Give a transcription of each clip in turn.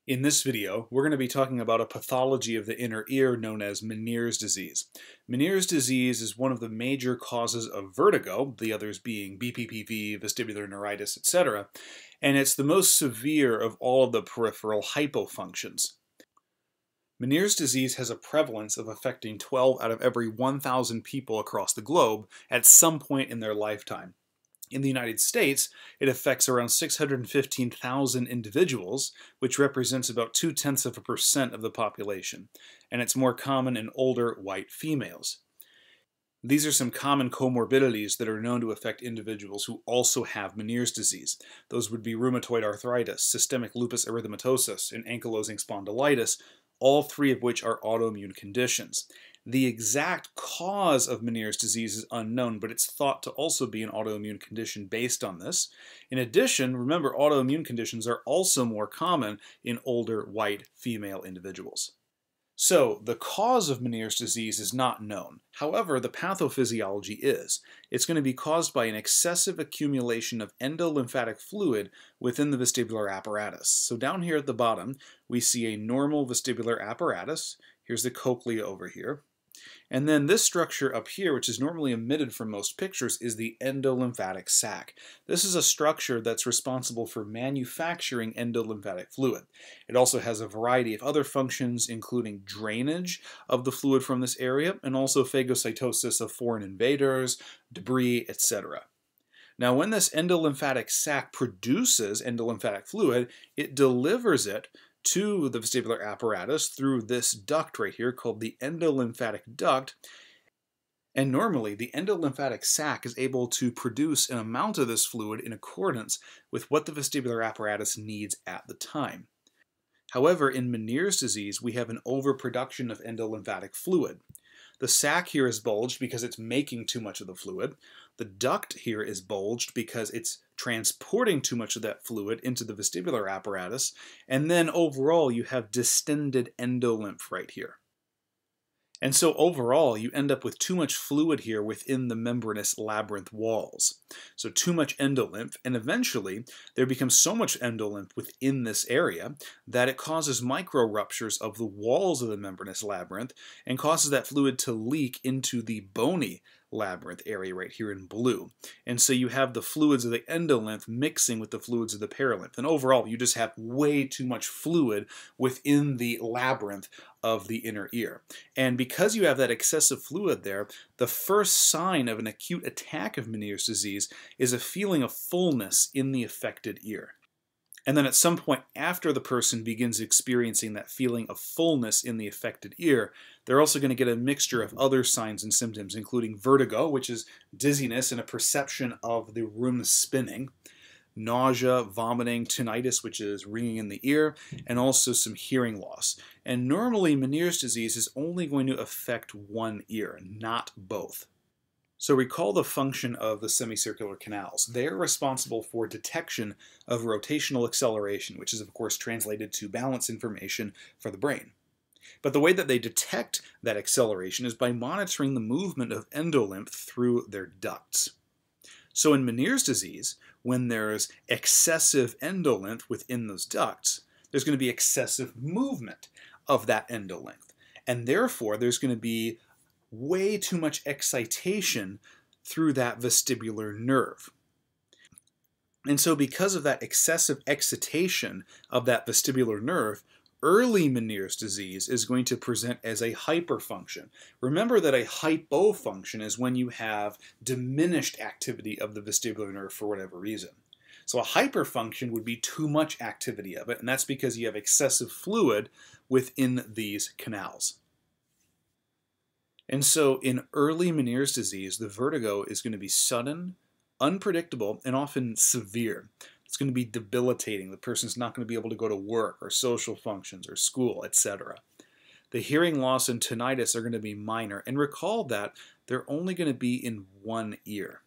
In this video, we're going to be talking about a pathology of the inner ear known as Meniere's disease. Meniere's disease is one of the major causes of vertigo, the others being BPPV, vestibular neuritis, etc., and it's the most severe of all of the peripheral hypofunctions. Meniere's disease has a prevalence of affecting 12 out of every 1,000 people across the globe at some point in their lifetime. In the United States, it affects around 615,000 individuals, which represents about 0.2% of the population, and it's more common in older white females. These are some common comorbidities that are known to affect individuals who also have Meniere's disease. Those would be rheumatoid arthritis, systemic lupus erythematosus, and ankylosing spondylitis, all three of which are autoimmune conditions. The exact cause of Meniere's disease is unknown, but it's thought to also be an autoimmune condition based on this. In addition, remember, autoimmune conditions are also more common in older white female individuals. So, the cause of Meniere's disease is not known. However, the pathophysiology is. It's going to be caused by an excessive accumulation of endolymphatic fluid within the vestibular apparatus. So down here at the bottom, we see a normal vestibular apparatus. Here's the cochlea over here. And then this structure up here, which is normally omitted from most pictures, is the endolymphatic sac. This is a structure that's responsible for manufacturing endolymphatic fluid. It also has a variety of other functions, including drainage of the fluid from this area, and also phagocytosis of foreign invaders, debris, etc. Now, when this endolymphatic sac produces endolymphatic fluid, it delivers it to the vestibular apparatus through this duct right here called the endolymphatic duct. And normally, the endolymphatic sac is able to produce an amount of this fluid in accordance with what the vestibular apparatus needs at the time. However, in Meniere's disease, we have an overproduction of endolymphatic fluid. The sac here is bulged because it's making too much of the fluid. The duct here is bulged because it's transporting too much of that fluid into the vestibular apparatus. And then overall, you have distended endolymph right here. And so overall, you end up with too much fluid here within the membranous labyrinth walls. So too much endolymph, and eventually there becomes so much endolymph within this area that it causes micro ruptures of the walls of the membranous labyrinth and causes that fluid to leak into the bony labyrinth area right here in blue. And so you have the fluids of the endolymph mixing with the fluids of the perilymph. And overall, you just have way too much fluid within the labyrinth of the inner ear. And because you have that excessive fluid there, the first sign of an acute attack of Meniere's disease is a feeling of fullness in the affected ear. And then at some point after the person begins experiencing that feeling of fullness in the affected ear, they're also going to get a mixture of other signs and symptoms, including vertigo, which is dizziness and a perception of the room spinning, nausea, vomiting, tinnitus, which is ringing in the ear, and also some hearing loss. And normally, Meniere's disease is only going to affect one ear, not both. So recall the function of the semicircular canals. They are responsible for detection of rotational acceleration, which is of course translated to balance information for the brain. But the way that they detect that acceleration is by monitoring the movement of endolymph through their ducts. So in Meniere's disease, when there's excessive endolymph within those ducts, there's going to be excessive movement of that endolymph. And therefore, there's going to be way too much excitation through that vestibular nerve. And so because of that excessive excitation of that vestibular nerve, early Meniere's disease is going to present as a hyperfunction. Remember that a hypofunction is when you have diminished activity of the vestibular nerve for whatever reason. So a hyperfunction would be too much activity of it, and that's because you have excessive fluid within these canals. And so in early Meniere's disease, the vertigo is going to be sudden, unpredictable, and often severe. It's going to be debilitating. The person's not going to be able to go to work or social functions or school, etc. The hearing loss and tinnitus are going to be minor. And recall that they're only going to be in one ear.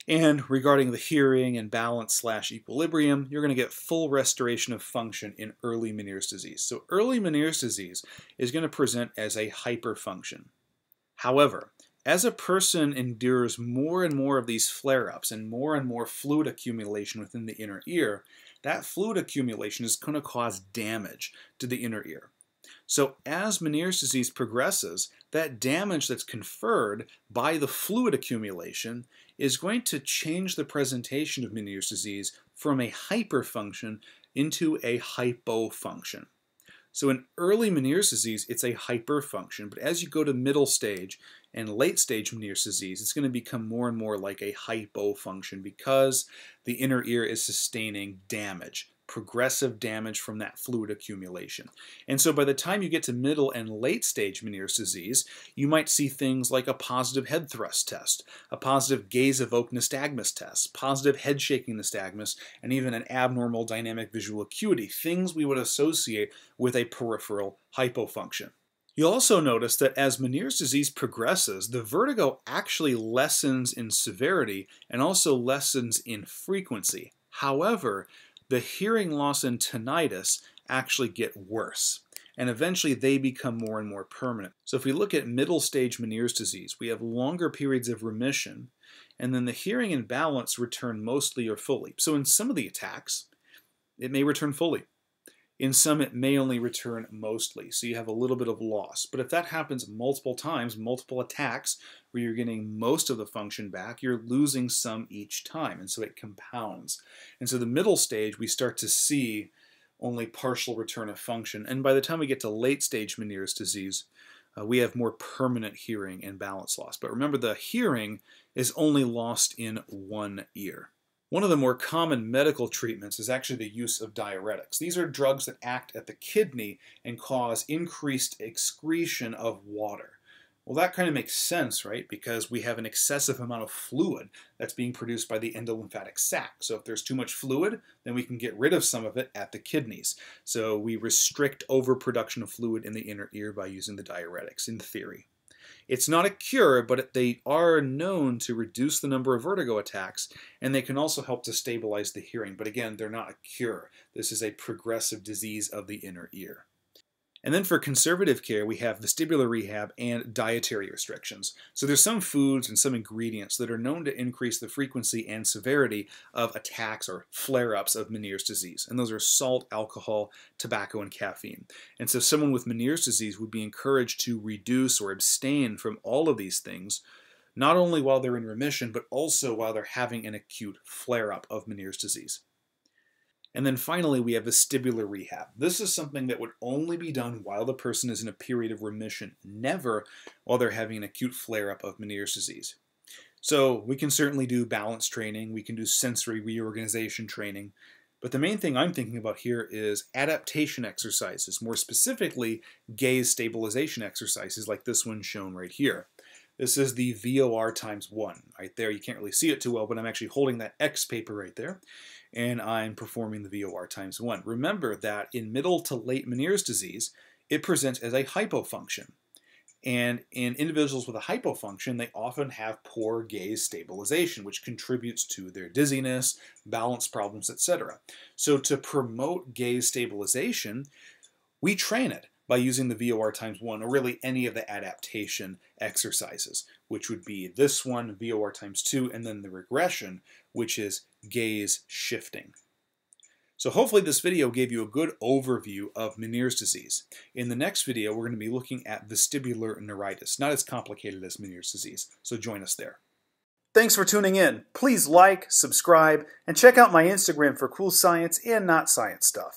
And regarding the hearing and balance/equilibrium, you're going to get full restoration of function in early Meniere's disease. So early Meniere's disease is going to present as a hyperfunction. However, As a person endures more and more of these flare-ups and more fluid accumulation within the inner ear, that fluid accumulation is going to cause damage to the inner ear. So as Meniere's disease progresses, that damage that's conferred by the fluid accumulation is going to change the presentation of Meniere's disease from a hyperfunction into a hypofunction. So in early Meniere's disease, it's a hyperfunction, but as you go to middle stage and late stage Meniere's disease, it's going to become more and more like a hypofunction because the inner ear is sustaining damage, progressive damage from that fluid accumulation. And so by the time you get to middle and late stage Meniere's disease, you might see things like a positive head thrust test, a positive gaze-evoked nystagmus test, positive head-shaking nystagmus, and even an abnormal dynamic visual acuity, things we would associate with a peripheral hypofunction. You'll also notice that as Meniere's disease progresses, the vertigo actually lessens in severity and also lessens in frequency. However, the hearing loss and tinnitus actually get worse, and eventually they become more and more permanent. So if we look at middle stage Meniere's disease, we have longer periods of remission, and then the hearing and balance return mostly or fully. So in some of the attacks, it may return fully. In some, it may only return mostly, so you have a little bit of loss. But if that happens multiple times, multiple attacks, where you're getting most of the function back, you're losing some each time, and so it compounds. And so the middle stage, we start to see only partial return of function. And by the time we get to late stage Meniere's disease, we have more permanent hearing and balance loss. But remember, the hearing is only lost in one ear. One of the more common medical treatments is actually the use of diuretics. These are drugs that act at the kidney and cause increased excretion of water. Well, that kind of makes sense, right? Because we have an excessive amount of fluid that's being produced by the endolymphatic sac. So if there's too much fluid, then we can get rid of some of it at the kidneys. So we restrict overproduction of fluid in the inner ear by using the diuretics, in theory. It's not a cure, but they are known to reduce the number of vertigo attacks, and they can also help to stabilize the hearing. But again, they're not a cure. This is a progressive disease of the inner ear. And then for conservative care, we have vestibular rehab and dietary restrictions. So there's some foods and some ingredients that are known to increase the frequency and severity of attacks or flare-ups of Meniere's disease. And those are salt, alcohol, tobacco, and caffeine. And so someone with Meniere's disease would be encouraged to reduce or abstain from all of these things, not only while they're in remission, but also while they're having an acute flare-up of Meniere's disease. And then finally, we have vestibular rehab. This is something that would only be done while the person is in a period of remission, never while they're having an acute flare-up of Meniere's disease. So we can certainly do balance training, we can do sensory reorganization training, but the main thing I'm thinking about here is adaptation exercises, more specifically gaze stabilization exercises like this one shown right here. This is the VOR times 1 right there. You can't really see it too well, but I'm actually holding that X paper right there, and I'm performing the VOR times 1. Remember that in middle to late Meniere's disease, it presents as a hypofunction. And in individuals with a hypofunction, they often have poor gaze stabilization, which contributes to their dizziness, balance problems, etc. So to promote gaze stabilization, we train it by using the VOR times 1, or really any of the adaptation exercises, which would be this one, VOR times 2, and then the regression, which is gaze shifting. So hopefully this video gave you a good overview of Meniere's disease. In the next video, we're going to be looking at vestibular neuritis, not as complicated as Meniere's disease, so join us there. Thanks for tuning in. Please like, subscribe, and check out my Instagram for cool science and not science stuff.